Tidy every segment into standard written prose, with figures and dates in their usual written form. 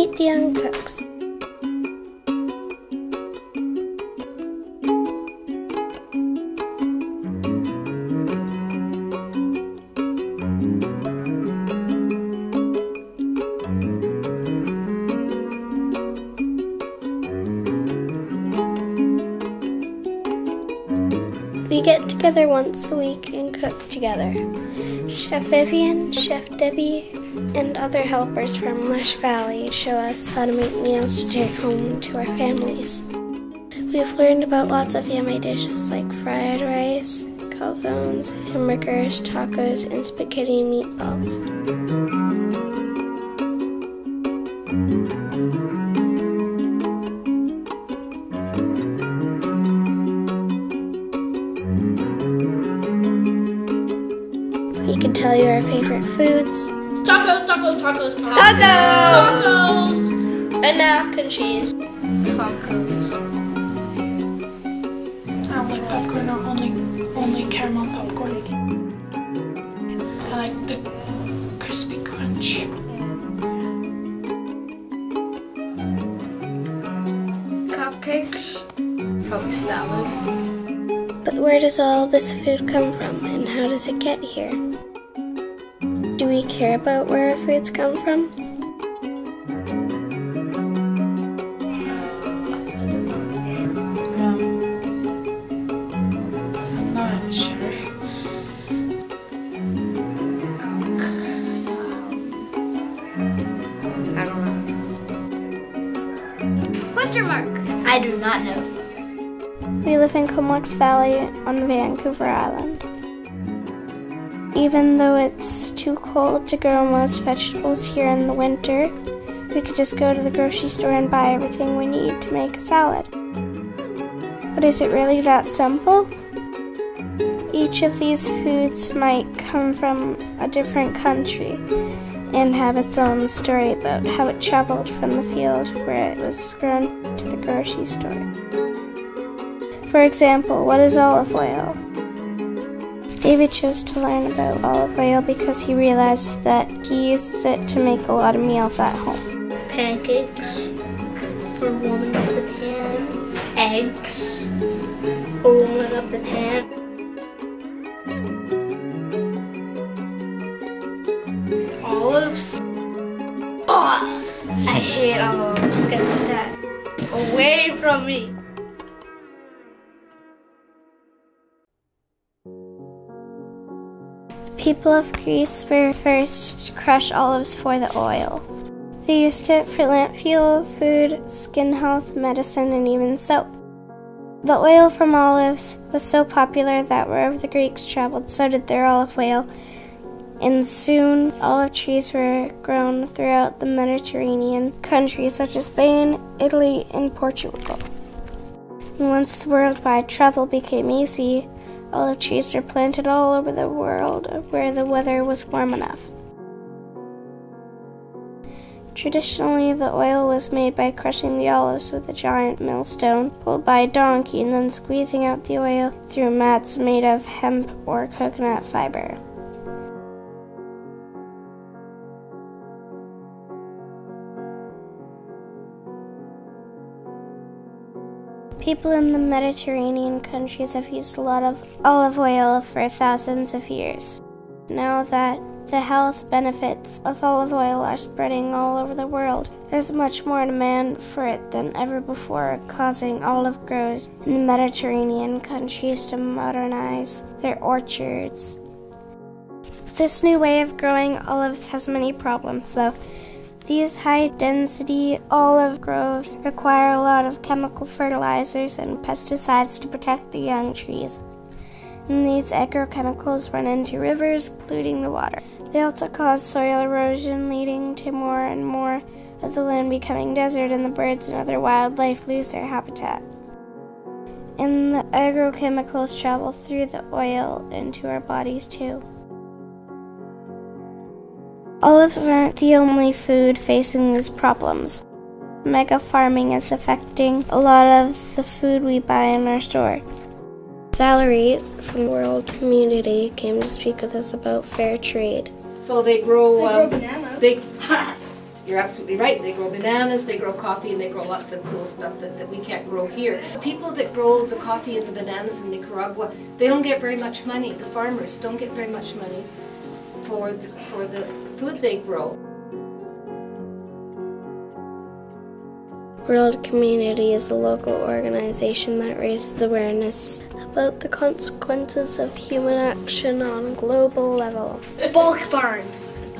meet the young cooks. We get together once a week and cook together. Chef Vivian, Chef Debbie, and other helpers from LUSH Valley show us how to make meals to take home to our families. We've learned about lots of yummy dishes like fried rice, calzones, hamburgers, tacos, and spaghetti and meatballs. We can tell you our favorite foods. Tacos, tacos, tacos, tacos. Tacos! Tacos! And mac and cheese. Tacos. I don't like popcorn, or only caramel popcorn. I like the crispy crunch. Cupcakes. Probably salad. But where does all this food come from, and how does it get here? Do we care about where our foods come from? I'm not sure. I don't know. Question mark. I do not know. We live in Comox Valley on Vancouver Island. Even though it's too cold to grow most vegetables here in the winter, we could just go to the grocery store and buy everything we need to make a salad. But is it really that simple? Each of these foods might come from a different country and have its own story about how it traveled from the field where it was grown to the grocery store. For example, what is olive oil? David chose to learn about olive oil because he realized that he uses it to make a lot of meals at home. Pancakes for warming up the pan. Eggs for warming up the pan. Olives. Oh, I hate olives. Get that away from me. People of Greece were first to crush olives for the oil. They used it for lamp fuel, food, skin health, medicine, and even soap. The oil from olives was so popular that wherever the Greeks traveled, so did their olive oil, and soon olive trees were grown throughout the Mediterranean countries such as Spain, Italy, and Portugal. And once the worldwide travel became easy, olive trees were planted all over the world where the weather was warm enough. Traditionally, the oil was made by crushing the olives with a giant millstone pulled by a donkey and then squeezing out the oil through mats made of hemp or coconut fiber. People in the Mediterranean countries have used a lot of olive oil for thousands of years. Now that the health benefits of olive oil are spreading all over the world, there's much more demand for it than ever before, causing olive growers in the Mediterranean countries to modernize their orchards. This new way of growing olives has many problems, though. These high-density olive groves require a lot of chemical fertilizers and pesticides to protect the young trees. And these agrochemicals run into rivers, polluting the water. They also cause soil erosion, leading to more and more of the land becoming desert and the birds and other wildlife lose their habitat. And the agrochemicals travel through the oil into our bodies too. Olives aren't the only food facing these problems. Mega farming is affecting a lot of the food we buy in our store. Valerie from World Community came to speak with us about fair trade. So they grow bananas. You're absolutely right. They grow bananas, they grow coffee, and they grow lots of cool stuff that we can't grow here. The people that grow the coffee and the bananas in Nicaragua, they don't get very much money. The farmers don't get very much money for the food they grow. World Community is a local organization that raises awareness about the consequences of human action on a global level. Bulk barn.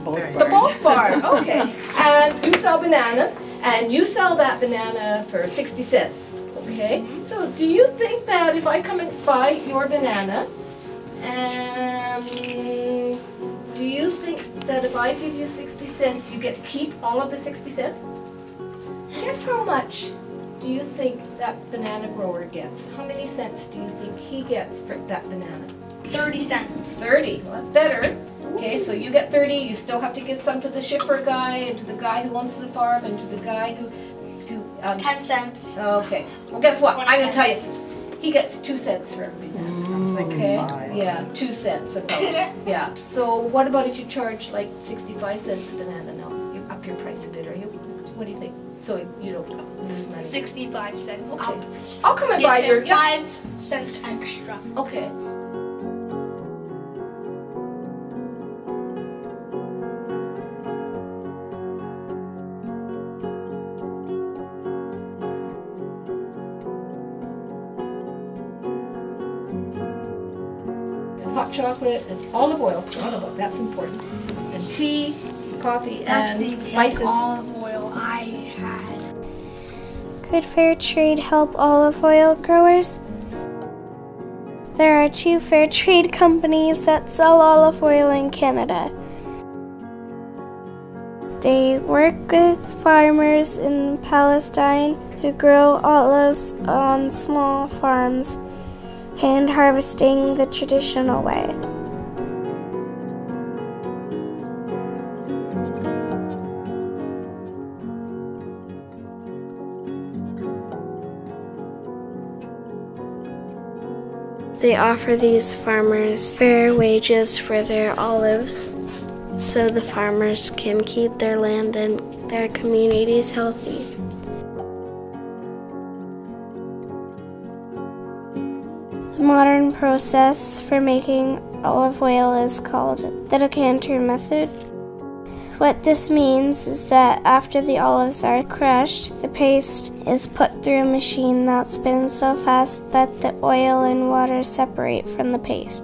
The bulk barn, okay. And you sell bananas, and you sell that banana for 60 cents, okay? So do you think that if I come and buy your banana, do you think that if I give you 60 cents, you get to keep all of the 60 cents? Guess how much do you think that banana grower gets? How many cents do you think he gets for that banana? 30 cents. 30, well that's better. Okay, so you get 30, you still have to give some to the shipper guy, and to the guy who owns the farm, and to the guy who... 10 cents. Okay, well guess what? 20 I'm going to tell you. cents. He gets 2 cents for every banana. Okay? Yeah, 2 cents about. Yeah. So what about if you charge like 65 cents a banana now? You up your price a bit, are you? What do you think? So you don't lose money. 65 cents. Okay. I'll come and buy your... 5 cents extra. Okay. Hot chocolate and olive oil. That's important. And tea, coffee, That's and the exact spices. olive oil I had. Could fair trade help olive oil growers? There are 2 fair trade companies that sell olive oil in Canada. They work with farmers in Palestine who grow olives on small farms, hand harvesting the traditional way. They offer these farmers fair wages for their olives so the farmers can keep their land and their communities healthy. The modern process for making olive oil is called the decanter method. What this means is that after the olives are crushed, the paste is put through a machine that spins so fast that the oil and water separate from the paste.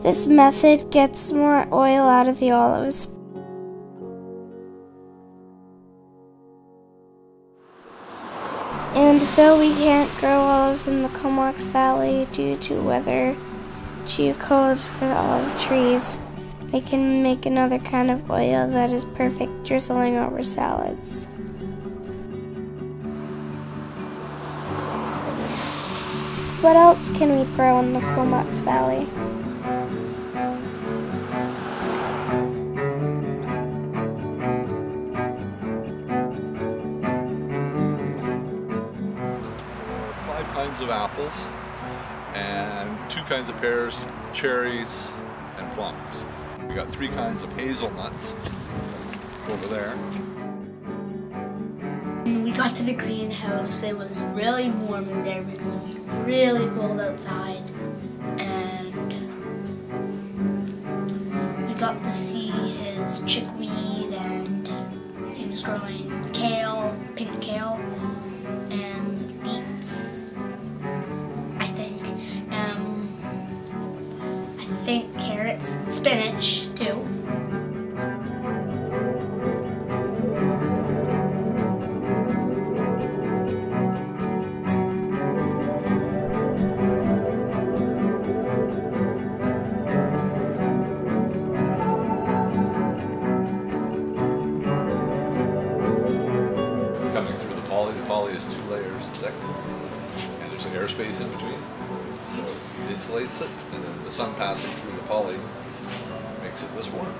This method gets more oil out of the olives. And though we can't grow olives in the Comox Valley due to weather too cold for the olive trees, they can make another kind of oil that is perfect drizzling over salads. So what else can we grow in the Comox Valley? Kinds of apples and 2 kinds of pears, cherries, and plums. We got 3 kinds of hazelnuts. That's over there. When we got to the greenhouse, it was really warm in there because it was really cold outside, and we got to see his chickweed, and he was growing kale, pink kale, and beets. I think carrots and spinach too. Coming through the poly is 2 layers thick, and there's an airspace in between, so it insulates it, and then the sun passing through the poly makes it this warm.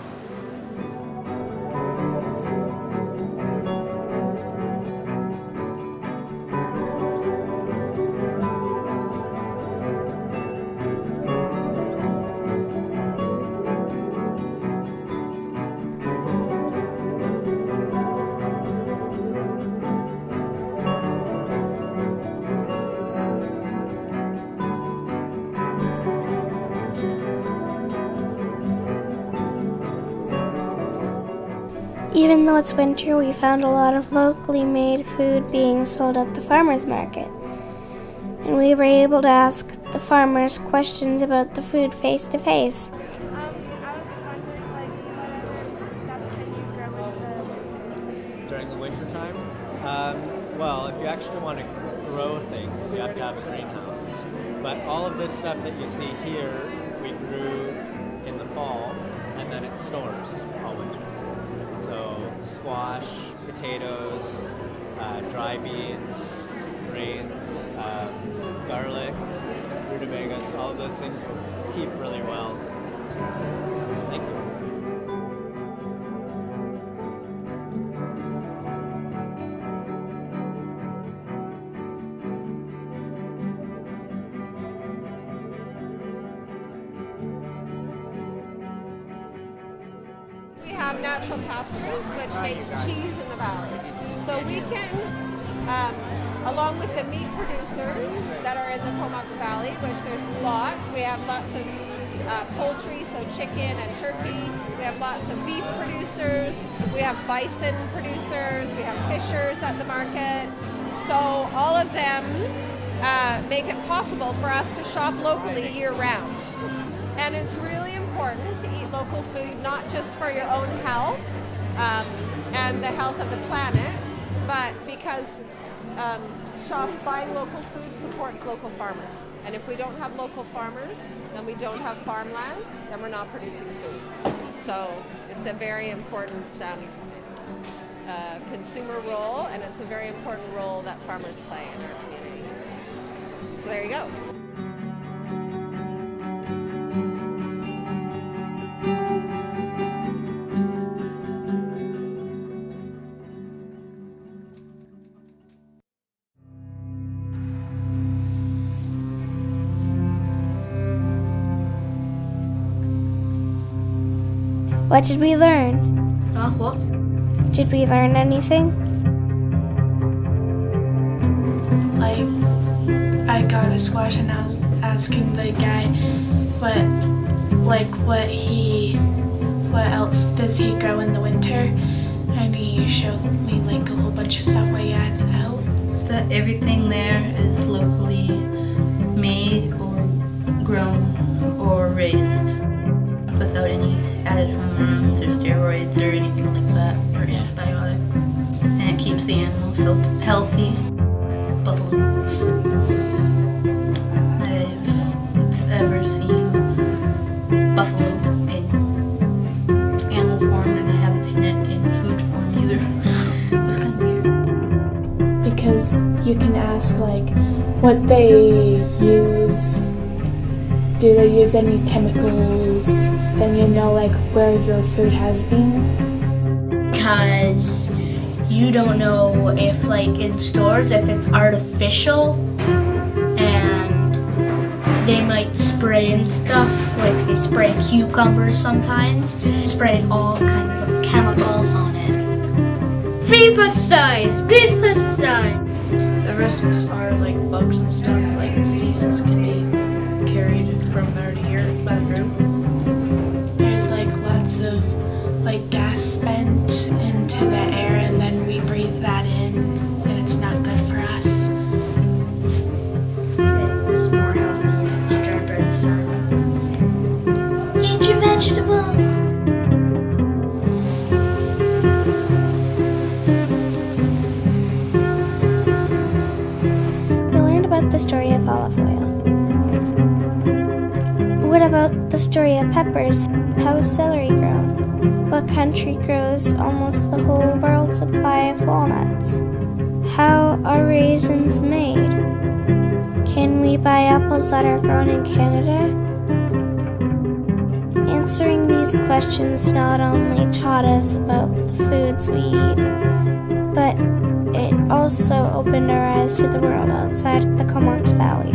Even though it's winter, we found a lot of locally made food being sold at the farmers market. And we were able to ask the farmers questions about the food face to face. During the winter time? Well, if you actually want to grow things, you have to have a greenhouse. But all of this stuff that you see here, we grew in the fall, and then it stores all winter. So squash, potatoes, dry beans, grains, garlic, rutabagas, all of those things keep really well. Thank you. We have natural pastures, which makes cheese in the valley. So we can, along with the meat producers that are in the Comox Valley, which there's lots, we have lots of poultry, so chicken and turkey. We have lots of beef producers. We have bison producers. We have fishers at the market. So all of them make it possible for us to shop locally year-round. And it's really important to eat local food, not just for your own health and the health of the planet, but because buying local food supports local farmers. And if we don't have local farmers, then we don't have farmland, then we're not producing food. So it's a very important consumer role, and it's a very important role that farmers play in our community. So there you go. What did we learn? What? Did we learn anything? Like, I got a squash and I was asking the guy what else does he grow in the winter, and he showed me like a whole bunch of stuff what he had out. That everything there is locally made or grown or raised without any added hormones or steroids or anything like that, or antibiotics. And it keeps the animals healthy. Buffalo. I've ever seen buffalo in animal form, and I haven't seen it in food form either. It was kind of weird. Because you can ask like what they use. Do they use any chemicals? Then you know like where your food has been. Because you don't know if like in stores if it's artificial, and they might spray and stuff, like they spray cucumbers sometimes, spray all kinds of chemicals on it. Free pesticides! Please pesticide! The risks are like bugs and stuff, like diseases can be carried from there to here by the fruit. There's like lots of like gas spent into the air, and then we breathe that in, and it's not good for us. It's more healthy stirred by the sun. Eat your vegetables! We learned about the story of olive oil. What about the story of peppers? How is celery grown? What country grows almost the whole world's supply of walnuts? How are raisins made? Can we buy apples that are grown in Canada? Answering these questions not only taught us about the foods we eat, but it also opened our eyes to the world outside the Comox Valley.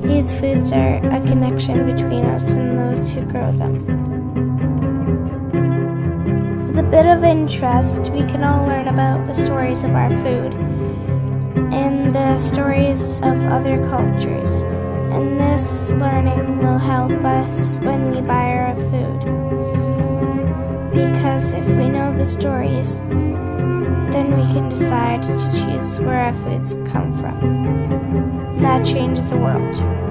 These foods are a connection between us and those who grow them. With a bit of interest, we can all learn about the stories of our food and the stories of other cultures. And this learning will help us when we buy our food. Because if we know the stories, then we can decide to choose where our foods come from. That changes the world.